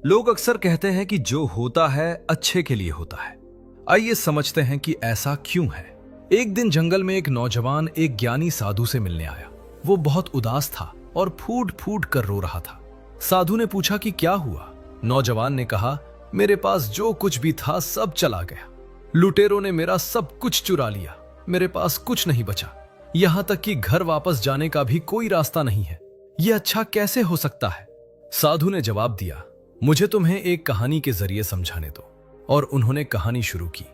लोग अक्सर कहते हैं कि जो होता है अच्छे के लिए होता है। आइए समझते हैं कि ऐसा क्यों है। एक दिन जंगल में एक नौजवान एक ज्ञानी साधु से मिलने आया। वो बहुत उदास था और फूट फूट कर रो रहा था। साधु ने पूछा कि क्या हुआ। नौजवान ने कहा, मेरे पास जो कुछ भी था सब चला गया। लुटेरों ने मेरा सब कुछ चुरा लिया। मेरे पास कुछ नहीं बचा, यहां तक कि घर वापस जाने का भी कोई रास्ता नहीं है। यह अच्छा कैसे हो सकता है? साधु ने जवाब दिया, मुझे तुम्हें एक कहानी के जरिए समझाने दो। और उन्होंने कहानी शुरू की।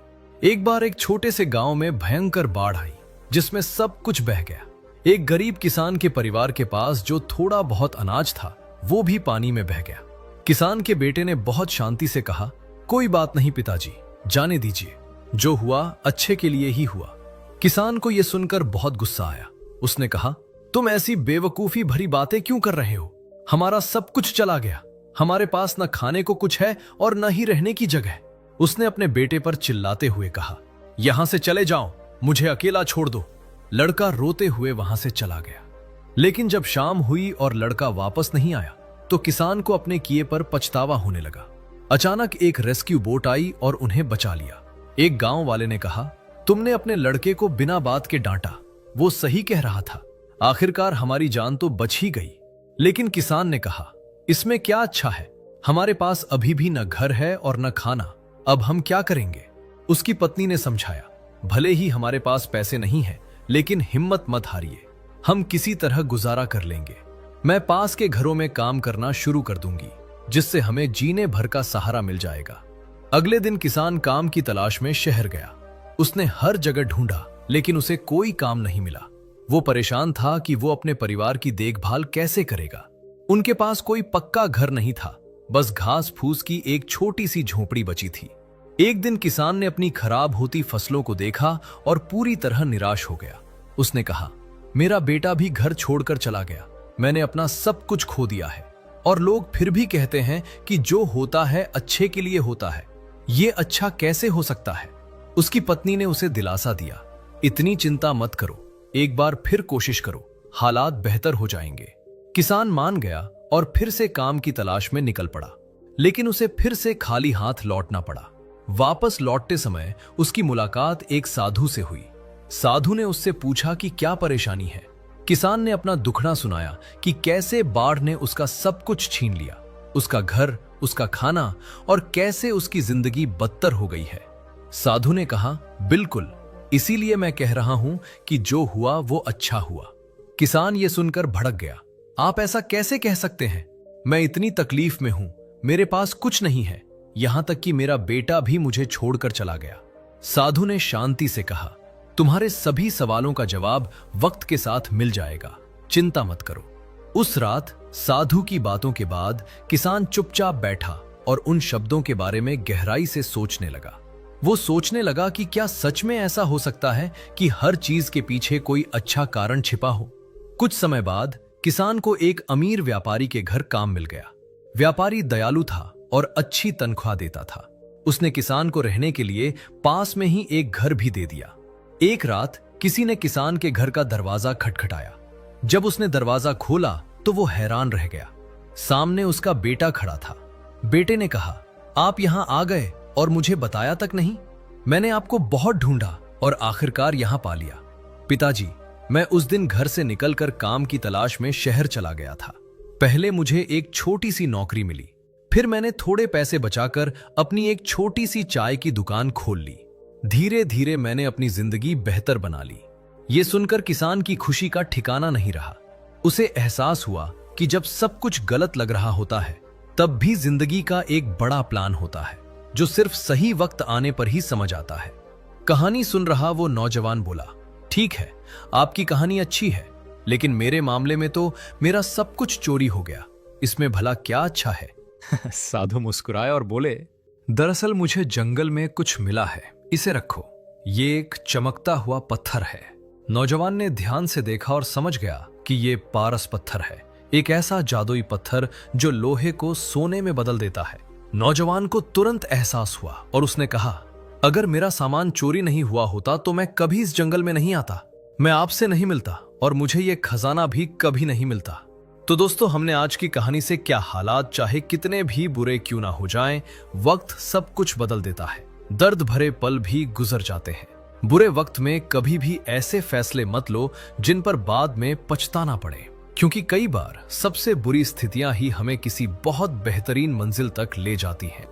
एक बार एक छोटे से गांव में भयंकर बाढ़ आई, जिसमें सब कुछ बह गया। एक गरीब किसान के परिवार के पास जो थोड़ा बहुत अनाज था, वो भी पानी में बह गया। किसान के बेटे ने बहुत शांति से कहा, कोई बात नहीं पिताजी, जाने दीजिए, जो हुआ अच्छे के लिए ही हुआ। किसान को यह सुनकर बहुत गुस्सा आया। उसने कहा, तुम ऐसी बेवकूफी भरी बातें क्यों कर रहे हो? हमारा सब कुछ चला गया। हमारे पास न खाने को कुछ है और न ही रहने की जगह। उसने अपने बेटे पर चिल्लाते हुए कहा, यहां से चले जाओ, मुझे अकेला छोड़ दो। लड़का रोते हुए वहां से चला गया। लेकिन जब शाम हुई और लड़का वापस नहीं आया, तो किसान को अपने किए पर पछतावा होने लगा। अचानक एक रेस्क्यू बोट आई और उन्हें बचा लिया। एक गांव वाले ने कहा, तुमने अपने लड़के को बिना बात के डांटा, वो सही कह रहा था। आखिरकार हमारी जान तो बच ही गई। लेकिन किसान ने कहा, इसमें क्या अच्छा है? हमारे पास अभी भी न घर है और न खाना, अब हम क्या करेंगे? उसकी पत्नी ने समझाया, भले ही हमारे पास पैसे नहीं है, लेकिन हिम्मत मत हारिए, हम किसी तरह गुजारा कर लेंगे। मैं पास के घरों में काम करना शुरू कर दूंगी, जिससे हमें जीने भर का सहारा मिल जाएगा। अगले दिन किसान काम की तलाश में शहर गया। उसने हर जगह ढूंढा, लेकिन उसे कोई काम नहीं मिला। वो परेशान था कि वो अपने परिवार की देखभाल कैसे करेगा। उनके पास कोई पक्का घर नहीं था, बस घास फूस की एक छोटी सी झोपड़ी बची थी। एक दिन किसान ने अपनी खराब होती फसलों को देखा और पूरी तरह निराश हो गया। उसने कहा, मेरा बेटा भी घर छोड़कर चला गया। मैंने अपना सब कुछ खो दिया है, और लोग फिर भी कहते हैं कि जो होता है अच्छे के लिए होता है। ये अच्छा कैसे हो सकता है? उसकी पत्नी ने उसे दिलासा दिया, इतनी चिंता मत करो, एक बार फिर कोशिश करो, हालात बेहतर हो जाएंगे। किसान मान गया और फिर से काम की तलाश में निकल पड़ा। लेकिन उसे फिर से खाली हाथ लौटना पड़ा। वापस लौटते समय उसकी मुलाकात एक साधु से हुई। साधु ने उससे पूछा कि क्या परेशानी है। किसान ने अपना दुखड़ा सुनाया कि कैसे बाढ़ ने उसका सब कुछ छीन लिया, उसका घर, उसका खाना, और कैसे उसकी जिंदगी बदतर हो गई है। साधु ने कहा, बिल्कुल, इसीलिए मैं कह रहा हूं कि जो हुआ वो अच्छा हुआ। किसान ये सुनकर भड़क गया, आप ऐसा कैसे कह सकते हैं? मैं इतनी तकलीफ में हूं, मेरे पास कुछ नहीं है, यहां तक कि मेरा बेटा भी मुझे छोड़कर चला गया। साधु ने शांति से कहा, तुम्हारे सभी सवालों का जवाब वक्त के साथ मिल जाएगा, चिंता मत करो। उस रात साधु की बातों के बाद किसान चुपचाप बैठा और उन शब्दों के बारे में गहराई से सोचने लगा। वो सोचने लगा कि क्या सच में ऐसा हो सकता है कि हर चीज के पीछे कोई अच्छा कारण छिपा हो। कुछ समय बाद किसान को एक अमीर व्यापारी के घर काम मिल गया। व्यापारी दयालु था और अच्छी तनख्वाह देता था। उसने किसान को रहने के लिए पास में ही एक घर भी दे दिया। एक रात किसी ने किसान के घर का दरवाजा खटखटाया। जब उसने दरवाजा खोला तो वो हैरान रह गया। सामने उसका बेटा खड़ा था। बेटे ने कहा, आप यहां आ गए और मुझे बताया तक नहीं? मैंने आपको बहुत ढूंढा और आखिरकार यहां पा लिया। पिताजी, मैं उस दिन घर से निकलकर काम की तलाश में शहर चला गया था। पहले मुझे एक छोटी सी नौकरी मिली, फिर मैंने थोड़े पैसे बचाकर अपनी एक छोटी सी चाय की दुकान खोल ली। धीरे धीरे मैंने अपनी जिंदगी बेहतर बना ली। ये सुनकर किसान की खुशी का ठिकाना नहीं रहा। उसे एहसास हुआ कि जब सब कुछ गलत लग रहा होता है, तब भी जिंदगी का एक बड़ा प्लान होता है, जो सिर्फ सही वक्त आने पर ही समझ आता है। कहानी सुन रहा वो नौजवान बोला, ठीक है, आपकी कहानी अच्छी है, लेकिन मेरे मामले में तो मेरा सब कुछ चोरी हो गया। इसमें भला क्या अच्छा है? साधु मुस्कुराए और बोले, दरअसल मुझे जंगल में कुछ मिला है, इसे रखो। ये एक चमकता हुआ पत्थर है। नौजवान ने ध्यान से देखा और समझ गया कि ये पारस पत्थर है, एक ऐसा जादुई पत्थर जो लोहे को सोने में बदल देता है। नौजवान को तुरंत एहसास हुआ और उसने कहा, अगर मेरा सामान चोरी नहीं हुआ होता तो मैं कभी इस जंगल में नहीं आता, मैं आपसे नहीं मिलता और मुझे ये खजाना भी कभी नहीं मिलता। तो दोस्तों, हमने आज की कहानी से क्या हालात चाहे कितने भी बुरे क्यों ना हो जाएं, वक्त सब कुछ बदल देता है। दर्द भरे पल भी गुजर जाते हैं। बुरे वक्त में कभी भी ऐसे फैसले मत लो जिन पर बाद में पछताना पड़े, क्योंकि कई बार सबसे बुरी स्थितियां ही हमें किसी बहुत बेहतरीन मंजिल तक ले जाती हैं।